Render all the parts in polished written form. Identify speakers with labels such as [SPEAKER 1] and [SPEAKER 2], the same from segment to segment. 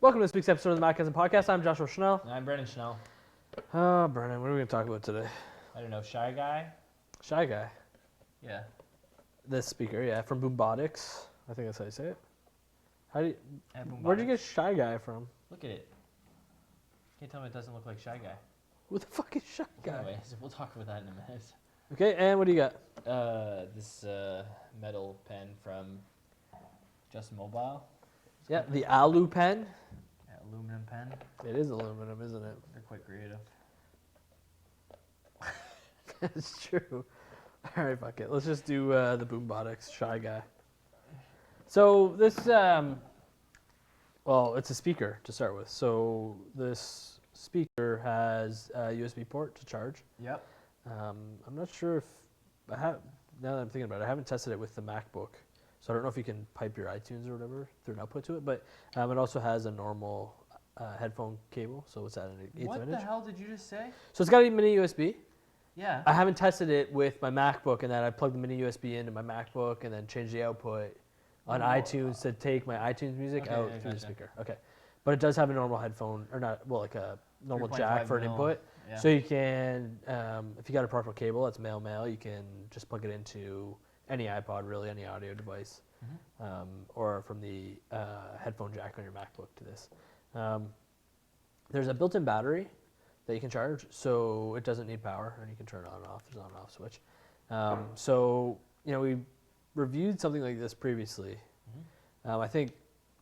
[SPEAKER 1] Welcome to this week's episode of the Macgasm podcast. I'm Joshua Schnell.
[SPEAKER 2] And I'm Brennan Schnell.
[SPEAKER 1] Oh, Brennan, what are we going to talk about today?
[SPEAKER 2] I don't know, Shy Guy?
[SPEAKER 1] Shy Guy.
[SPEAKER 2] Yeah.
[SPEAKER 1] This speaker, yeah, from Boombotix. I think that's how you say it. How do you?
[SPEAKER 2] Boombotix.
[SPEAKER 1] Where'd you get Shy Guy from?
[SPEAKER 2] Look at it. Can't tell me it doesn't look like Shy Guy.
[SPEAKER 1] Who the fuck is Shy Guy?
[SPEAKER 2] Anyways, we'll talk about that in a minute.
[SPEAKER 1] Okay, and what do you got?
[SPEAKER 2] This metal pen from Just Mobile.
[SPEAKER 1] Yeah, the AluPen.
[SPEAKER 2] Yeah, aluminum pen.
[SPEAKER 1] It is aluminum, isn't it?
[SPEAKER 2] They're quite creative.
[SPEAKER 1] It's true. All right, fuck it. Let's just do the Boombotix Shy Guy. So this, well, it's a speaker to start with. So this speaker has a USB port to charge.
[SPEAKER 2] Yep.
[SPEAKER 1] I'm not sure if I have. Now that I'm thinking about it, I haven't tested it with the MacBook, so I don't know if you can pipe your iTunes or whatever through an output to it. But it also has a normal headphone cable, so it's at an eighth of an inch.
[SPEAKER 2] What the hell did you just say?
[SPEAKER 1] So it's got a mini USB.
[SPEAKER 2] Yeah.
[SPEAKER 1] I haven't tested it with my MacBook, and then I plugged the mini USB into my MacBook, and then changed the output on iTunes to take my iTunes music out through the speaker. Okay, but it does have a normal headphone, or not, well, like a normal jack for an input. Yeah. So you can, if you got a proper cable that's male, you can just plug it into any iPod, really, any audio device, or from the headphone jack on your MacBook to this. There's a built-in battery that you can charge, so it doesn't need power, and you can turn it on and off. There's an on and off switch. So, you know, we reviewed something like this previously. I think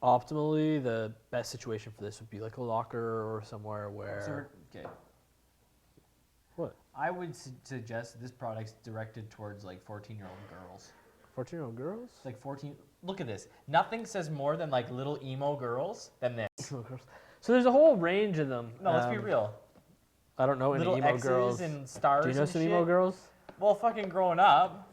[SPEAKER 1] optimally the best situation for this would be like a locker or somewhere where...
[SPEAKER 2] Okay.
[SPEAKER 1] What?
[SPEAKER 2] I would suggest this product's directed towards like 14-year-old girls.
[SPEAKER 1] 14-year-old girls?
[SPEAKER 2] It's like 14. Look at this. Nothing says more than like little emo girls than this.
[SPEAKER 1] So there's a whole range of them.
[SPEAKER 2] No, let's be real.
[SPEAKER 1] I don't know any
[SPEAKER 2] little
[SPEAKER 1] emo
[SPEAKER 2] X's
[SPEAKER 1] girls.
[SPEAKER 2] And stars.
[SPEAKER 1] Do you know
[SPEAKER 2] and
[SPEAKER 1] some
[SPEAKER 2] shit?
[SPEAKER 1] emo girls?
[SPEAKER 2] Well, fucking growing up.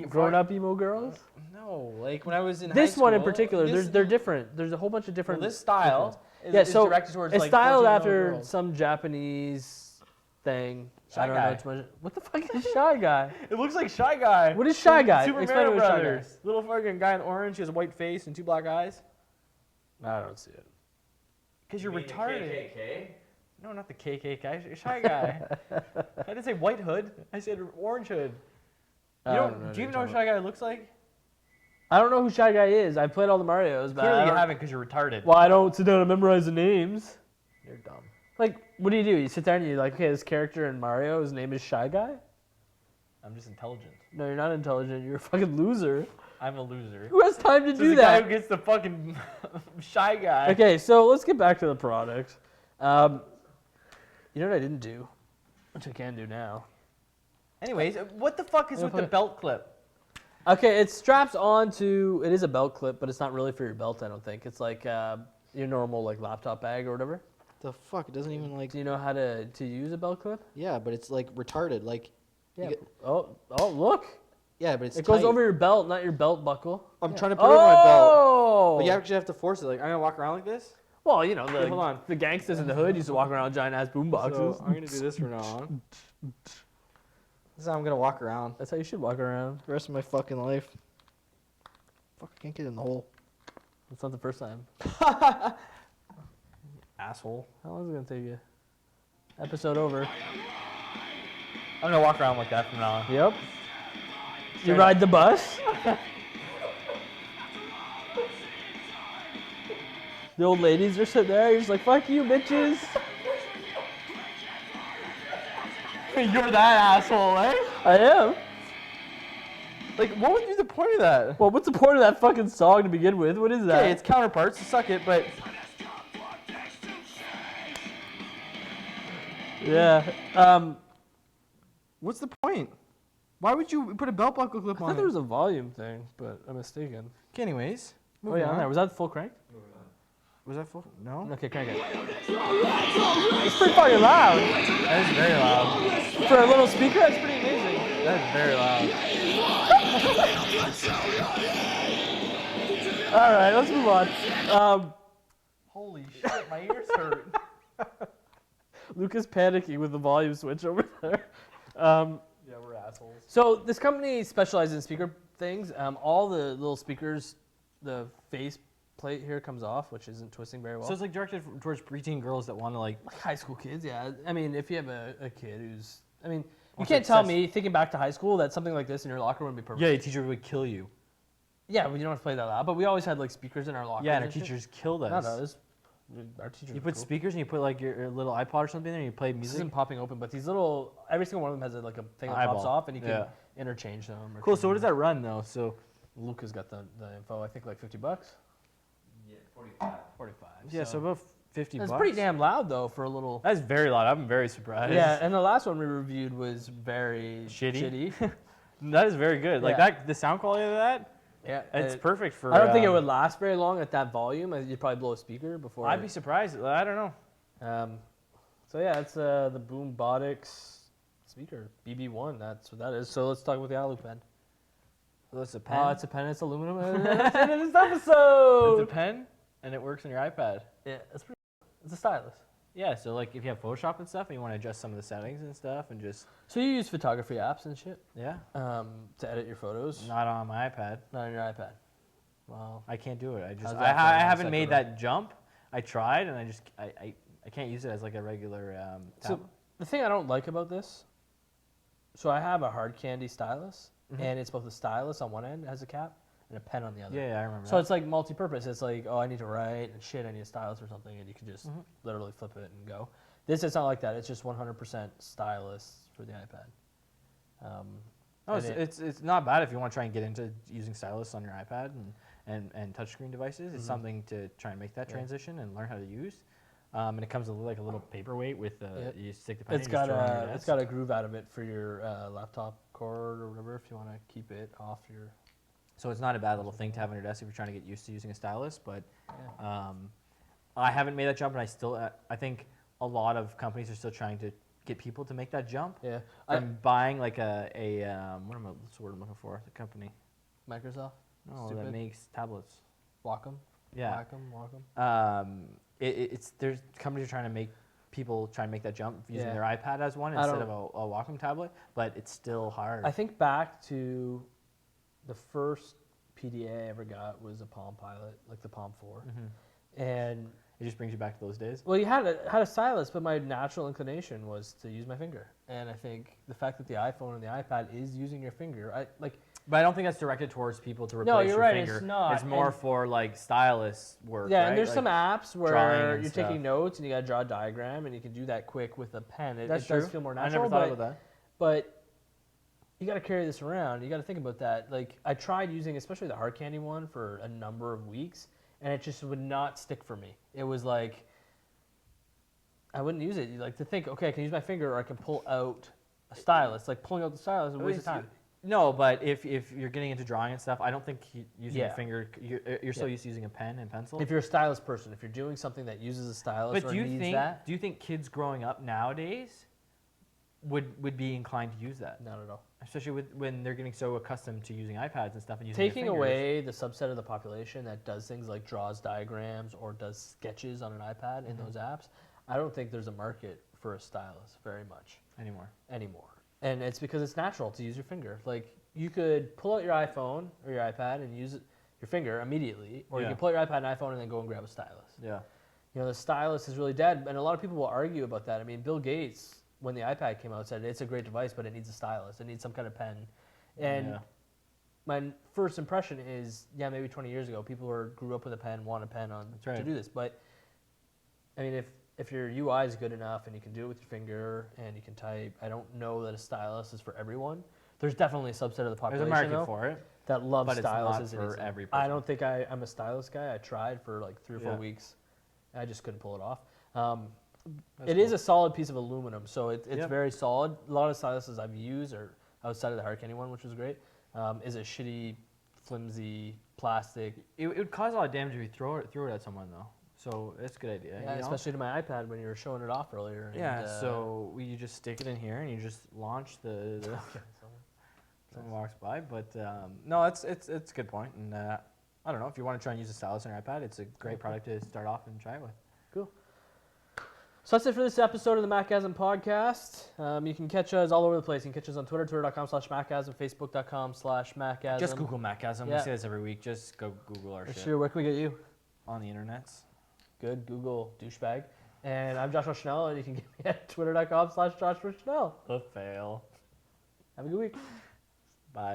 [SPEAKER 1] Growing up emo girls?
[SPEAKER 2] No, like when I was in high
[SPEAKER 1] this
[SPEAKER 2] school.
[SPEAKER 1] one in particular, they're different. There's a whole bunch of different.
[SPEAKER 2] Well, this style is directed towards
[SPEAKER 1] it's
[SPEAKER 2] like
[SPEAKER 1] styled
[SPEAKER 2] 14-year-old
[SPEAKER 1] after
[SPEAKER 2] girls.
[SPEAKER 1] some Japanese thing.
[SPEAKER 2] Shy
[SPEAKER 1] I don't
[SPEAKER 2] Guy.
[SPEAKER 1] know too much. What the fuck is Shy Guy?
[SPEAKER 2] It looks like Shy Guy.
[SPEAKER 1] What is Shy Guy?
[SPEAKER 2] Super
[SPEAKER 1] Explain
[SPEAKER 2] Mario
[SPEAKER 1] what Shy Guy
[SPEAKER 2] Brothers.
[SPEAKER 1] is.
[SPEAKER 2] Little fucking guy in orange. He has a white face and two black eyes.
[SPEAKER 1] I don't see it.
[SPEAKER 2] Because you're
[SPEAKER 3] mean
[SPEAKER 2] retarded.
[SPEAKER 3] The KKK?
[SPEAKER 2] No, not the KKK. Shy Guy. I didn't say white hood. I said orange hood.
[SPEAKER 1] I don't know
[SPEAKER 2] Do you
[SPEAKER 1] what
[SPEAKER 2] even know
[SPEAKER 1] you're
[SPEAKER 2] what Shy Guy looks like?
[SPEAKER 1] I don't know who Shy Guy is. I played all the Marios, but
[SPEAKER 2] Clearly you haven't because you're retarded.
[SPEAKER 1] Well, I don't sit down and memorize the names.
[SPEAKER 2] You're dumb.
[SPEAKER 1] Like, what do? You sit there and you're like, okay, this character in Mario, his name is Shy Guy?
[SPEAKER 2] I'm just intelligent.
[SPEAKER 1] No, you're not intelligent. You're a fucking loser.
[SPEAKER 2] I'm a loser.
[SPEAKER 1] Who has time to
[SPEAKER 2] This
[SPEAKER 1] do
[SPEAKER 2] is the
[SPEAKER 1] that?
[SPEAKER 2] guy who gets the fucking Shy Guy.
[SPEAKER 1] Okay, so let's get back to the product. You know what I didn't do, which I can do now.
[SPEAKER 2] Anyways, what the fuck is with the belt clip?
[SPEAKER 1] Okay, it straps onto. It is a belt clip, but it's not really for your belt. I don't think it's like your normal like laptop bag or whatever.
[SPEAKER 4] The fuck? It doesn't even like.
[SPEAKER 1] Do you know how to use a belt clip?
[SPEAKER 4] Yeah, but it's like retarded. Like.
[SPEAKER 1] Yeah. Oh, look!
[SPEAKER 4] Yeah, but it's.
[SPEAKER 1] It goes
[SPEAKER 4] tight.
[SPEAKER 1] over your belt, not your belt buckle.
[SPEAKER 4] I'm trying to put it over my belt.
[SPEAKER 1] Oh!
[SPEAKER 2] But you actually have to force it. Like, I'm gonna walk around like this.
[SPEAKER 1] Well, you know,
[SPEAKER 2] hold on.
[SPEAKER 1] the gangsters in the hood used to walk around with giant ass boom boxes.
[SPEAKER 2] So I'm gonna do this from now on. This is how I'm gonna walk around.
[SPEAKER 1] That's how you should walk around.
[SPEAKER 4] The rest of my fucking life. Fuck! I can't get in the hole.
[SPEAKER 1] That's not the first time.
[SPEAKER 2] Asshole.
[SPEAKER 1] How long is it gonna take you? Episode over.
[SPEAKER 2] I'm gonna walk around like that from now on.
[SPEAKER 1] Yep. You ride the bus? The old ladies are sitting there, you're just like, fuck you, bitches.
[SPEAKER 2] You're that asshole, eh?
[SPEAKER 1] I am.
[SPEAKER 2] Like, what would be the point of that?
[SPEAKER 1] Well, what's the point of that fucking song to begin with? What is that?
[SPEAKER 2] Okay, it's counterparts. Suck it, but
[SPEAKER 1] Yeah.
[SPEAKER 2] what's the point? Why would you put a belt buckle clip
[SPEAKER 1] I
[SPEAKER 2] on
[SPEAKER 1] thought
[SPEAKER 2] it?
[SPEAKER 1] there was a volume thing, but I'm mistaken.
[SPEAKER 2] Okay, anyways.
[SPEAKER 1] Oh yeah, on there. Was that full crank?
[SPEAKER 2] Was that full? No.
[SPEAKER 1] Okay, crank it. It's pretty fucking loud.
[SPEAKER 2] That is very loud.
[SPEAKER 1] For a little speaker, that's pretty amazing.
[SPEAKER 2] That is very loud.
[SPEAKER 1] All right, let's move on.
[SPEAKER 2] Holy shit, my ears hurt.
[SPEAKER 1] Luca's panicking with the volume switch over there.
[SPEAKER 2] Yeah, we're assholes.
[SPEAKER 1] So this company specializes in speaker things. All the little speakers, the face plate here comes off, which isn't twisting very well.
[SPEAKER 2] So it's like directed towards preteen girls that want to like.
[SPEAKER 1] Like high school kids, yeah. I mean, if you have a kid who's, I mean, you
[SPEAKER 2] Wants
[SPEAKER 1] can't
[SPEAKER 2] to
[SPEAKER 1] tell
[SPEAKER 2] access-
[SPEAKER 1] me, thinking back to high school, that something like this in your locker room would be perfect.
[SPEAKER 2] Yeah, your teacher would kill you.
[SPEAKER 1] Yeah, we don't have to play that loud, but we always had like speakers in our locker
[SPEAKER 2] Yeah,
[SPEAKER 1] room.
[SPEAKER 2] and our teachers killed us.
[SPEAKER 1] Not us. Our teachers.
[SPEAKER 2] You
[SPEAKER 1] were
[SPEAKER 2] put
[SPEAKER 1] cool.
[SPEAKER 2] speakers and you put like your little iPod or something there and you play
[SPEAKER 1] This
[SPEAKER 2] music.
[SPEAKER 1] isn't popping open, but these little, every single one of them has like a thing that
[SPEAKER 2] Eyeball.
[SPEAKER 1] pops off, and you can
[SPEAKER 2] Yeah.
[SPEAKER 1] interchange them. Or
[SPEAKER 2] Cool. So what
[SPEAKER 1] change
[SPEAKER 2] does that run though? So
[SPEAKER 1] them. Luca's got the info. I think like $50.
[SPEAKER 3] Yeah, 45.
[SPEAKER 1] 45.
[SPEAKER 2] yeah, so about 50
[SPEAKER 1] It's
[SPEAKER 2] bucks.
[SPEAKER 1] pretty damn loud though for a little.
[SPEAKER 2] That's very loud. I'm very surprised.
[SPEAKER 1] Yeah, and the last one we reviewed was very
[SPEAKER 2] Shitty?
[SPEAKER 1] shitty.
[SPEAKER 2] That is very good. Like
[SPEAKER 1] Yeah.
[SPEAKER 2] that, the sound quality of that,
[SPEAKER 1] Yeah,
[SPEAKER 2] it's perfect for.
[SPEAKER 1] I don't think it would last very long at that volume. You'd probably blow a speaker before.
[SPEAKER 2] I'd be surprised. I don't know.
[SPEAKER 1] So yeah, it's the Boombotix speaker BB1. That's what that is. So let's talk about the AluPen.
[SPEAKER 2] So it's a pen.
[SPEAKER 1] Oh, it's a pen. It's aluminum. It's in this episode.
[SPEAKER 2] It's a pen, and it works on your iPad.
[SPEAKER 1] Yeah, it's pretty. It's a stylus.
[SPEAKER 2] Yeah. So like, if you have Photoshop and stuff, and you want to adjust some of the settings and stuff, and just
[SPEAKER 1] So you use photography apps and shit
[SPEAKER 2] yeah,
[SPEAKER 1] to edit your photos,
[SPEAKER 2] not on my iPad.
[SPEAKER 1] not on your iPad. Well,
[SPEAKER 2] I can't do it. I just
[SPEAKER 1] How's
[SPEAKER 2] I,
[SPEAKER 1] that for
[SPEAKER 2] I
[SPEAKER 1] a
[SPEAKER 2] haven't
[SPEAKER 1] non
[SPEAKER 2] made
[SPEAKER 1] sequitur?
[SPEAKER 2] that jump. I tried, and I can't use it as like a regular
[SPEAKER 1] so
[SPEAKER 2] tablet.
[SPEAKER 1] the thing I don't like about this, so I have a hard candy stylus,
[SPEAKER 2] Mhm.
[SPEAKER 1] and it's both a stylus on one end, it has a cap, and a pen on the other.
[SPEAKER 2] Yeah, I remember.
[SPEAKER 1] So
[SPEAKER 2] that.
[SPEAKER 1] it's like multi-purpose. It's like, oh, I need to write and shit, I need a stylus or something, and you can just
[SPEAKER 2] Mhm.
[SPEAKER 1] literally flip it and go. This is not like that. It's just 100% stylus for the iPad.
[SPEAKER 2] Oh,
[SPEAKER 1] and
[SPEAKER 2] it's not bad if you want to try and get into using stylus on your iPad and touchscreen devices. It's
[SPEAKER 1] Mhm.
[SPEAKER 2] something to try and make that
[SPEAKER 1] Yeah.
[SPEAKER 2] transition and learn how to use. And it comes with like a little paperweight with
[SPEAKER 1] Yep.
[SPEAKER 2] you stick the pen.
[SPEAKER 1] It's
[SPEAKER 2] and you just
[SPEAKER 1] got
[SPEAKER 2] throw it on your
[SPEAKER 1] a it's
[SPEAKER 2] desk.
[SPEAKER 1] got a groove out of it for your laptop cord or whatever if you want to keep it off your.
[SPEAKER 2] So it's not a bad little thing to have on your desk if you're trying to get used to using a stylus. But
[SPEAKER 1] Yeah.
[SPEAKER 2] I haven't made that jump, and I still I think a lot of companies are still trying to get people to make that jump
[SPEAKER 1] Yeah.
[SPEAKER 2] from buying like what's the word I'm looking for? The company.
[SPEAKER 1] Microsoft.
[SPEAKER 2] No,
[SPEAKER 1] Stupid.
[SPEAKER 2] that makes tablets.
[SPEAKER 1] Wacom.
[SPEAKER 2] Yeah.
[SPEAKER 1] Wacom.
[SPEAKER 2] It's there's companies are trying to make people try and make that jump using
[SPEAKER 1] Yeah.
[SPEAKER 2] their iPad as one
[SPEAKER 1] I
[SPEAKER 2] instead of a Wacom tablet, but it's still hard.
[SPEAKER 1] I think back to the first PDA I ever got was a Palm Pilot, like the Palm 4, and
[SPEAKER 2] It just brings you back to those days.
[SPEAKER 1] well, you had a stylus, but my natural inclination was to use my finger, and I think the fact that the iPhone and the iPad is using your finger,
[SPEAKER 2] But I don't think that's directed towards people to replace
[SPEAKER 1] No, you're
[SPEAKER 2] your
[SPEAKER 1] right,
[SPEAKER 2] finger.
[SPEAKER 1] it's not,
[SPEAKER 2] It's more
[SPEAKER 1] and-
[SPEAKER 2] for like stylus work.
[SPEAKER 1] yeah,
[SPEAKER 2] right?
[SPEAKER 1] and there's
[SPEAKER 2] Like,
[SPEAKER 1] some apps
[SPEAKER 2] drawing
[SPEAKER 1] where
[SPEAKER 2] and
[SPEAKER 1] you're
[SPEAKER 2] stuff.
[SPEAKER 1] taking notes and you got to draw a diagram, and you can do that quick with a pen. It
[SPEAKER 2] That's
[SPEAKER 1] does
[SPEAKER 2] true.
[SPEAKER 1] feel more
[SPEAKER 2] I
[SPEAKER 1] natural.
[SPEAKER 2] never thought
[SPEAKER 1] but,
[SPEAKER 2] about that.
[SPEAKER 1] But you got to carry this around. You got to think about that. Like I tried using, especially the hard candy one, for a number of weeks, and it just would not stick for me. It was like I wouldn't use it. You like to think, okay, I can use my finger, or I can pull out a stylus. Like pulling out the stylus is a waste of time.
[SPEAKER 2] No, but if you're getting into drawing and stuff, I don't think using
[SPEAKER 1] Yeah.
[SPEAKER 2] your finger, you're still
[SPEAKER 1] Yeah.
[SPEAKER 2] used to using a pen and pencil.
[SPEAKER 1] If you're a stylus person, if you're doing something that uses a stylus
[SPEAKER 2] But
[SPEAKER 1] or
[SPEAKER 2] do you
[SPEAKER 1] needs
[SPEAKER 2] think
[SPEAKER 1] that,
[SPEAKER 2] do you think kids growing up nowadays would be inclined to use that,
[SPEAKER 1] not at all.
[SPEAKER 2] especially when they're getting so accustomed to using iPads and stuff and using their
[SPEAKER 1] Taking
[SPEAKER 2] fingers?
[SPEAKER 1] away the subset of the population that does things like draws diagrams or does sketches on an iPad in those apps, I don't think there's a market for a stylus very much
[SPEAKER 2] anymore.
[SPEAKER 1] And it's because it's natural to use your finger. Like you could pull out your iPhone or your iPad and use your finger immediately, or you
[SPEAKER 2] Yeah.
[SPEAKER 1] can pull out your iPad and iPhone and then go and grab a stylus.
[SPEAKER 2] Yeah.
[SPEAKER 1] You know, the stylus is really dead, and a lot of people will argue about that. I mean, Bill Gates, when the iPad came out, said it's a great device, but it needs a stylus. It needs some kind of pen. And
[SPEAKER 2] Yeah.
[SPEAKER 1] my first impression is, yeah, maybe 20 years ago, people grew up with a pen, want a pen
[SPEAKER 2] That's
[SPEAKER 1] to
[SPEAKER 2] right.
[SPEAKER 1] do this. But I mean, if your UI is good enough and you can do it with your finger and you can type, I don't know that a stylus is for everyone. There's definitely a subset of the
[SPEAKER 2] There's
[SPEAKER 1] population
[SPEAKER 2] a market
[SPEAKER 1] though,
[SPEAKER 2] for it.
[SPEAKER 1] that loves
[SPEAKER 2] but it's not
[SPEAKER 1] styluses. and
[SPEAKER 2] for
[SPEAKER 1] it's-
[SPEAKER 2] every
[SPEAKER 1] I
[SPEAKER 2] person.
[SPEAKER 1] don't think I'm a stylus guy. I tried for like 3 or 4
[SPEAKER 2] Yeah.
[SPEAKER 1] weeks. I just couldn't pull it off.
[SPEAKER 2] That's
[SPEAKER 1] It is
[SPEAKER 2] cool.
[SPEAKER 1] a solid piece of aluminum, so it's
[SPEAKER 2] Yep.
[SPEAKER 1] very solid. A lot of styluses I've used, or outside of the hard candy one, which was great, is a shitty, flimsy plastic.
[SPEAKER 2] It would cause a lot of damage if you throw it at someone though. So it's a good idea.
[SPEAKER 1] Yeah,
[SPEAKER 2] you know?
[SPEAKER 1] especially to my iPad when you were showing it off earlier.
[SPEAKER 2] Yeah.
[SPEAKER 1] and,
[SPEAKER 2] So you just stick it in here and you just launch the someone walks by. But no, it's a good point. And I don't know if you want to try and use a stylus on your iPad, it's a great product to start off and try it with.
[SPEAKER 1] So that's it for this episode of the Macgasm podcast. You can catch us all over the place. You can catch us on Twitter, twitter.com/Macgasm, facebook.com/Macgasm.
[SPEAKER 2] Just Google Macgasm.
[SPEAKER 1] Yeah.
[SPEAKER 2] We say this every week. Just go Google our shit.
[SPEAKER 1] Sure, where can we get you?
[SPEAKER 2] on the internet.
[SPEAKER 1] Good Google douchebag. And I'm Joshua Schnell, and you can get me at twitter.com/JoshuaSchnell.
[SPEAKER 2] A fail.
[SPEAKER 1] Have a good week.
[SPEAKER 2] Bye.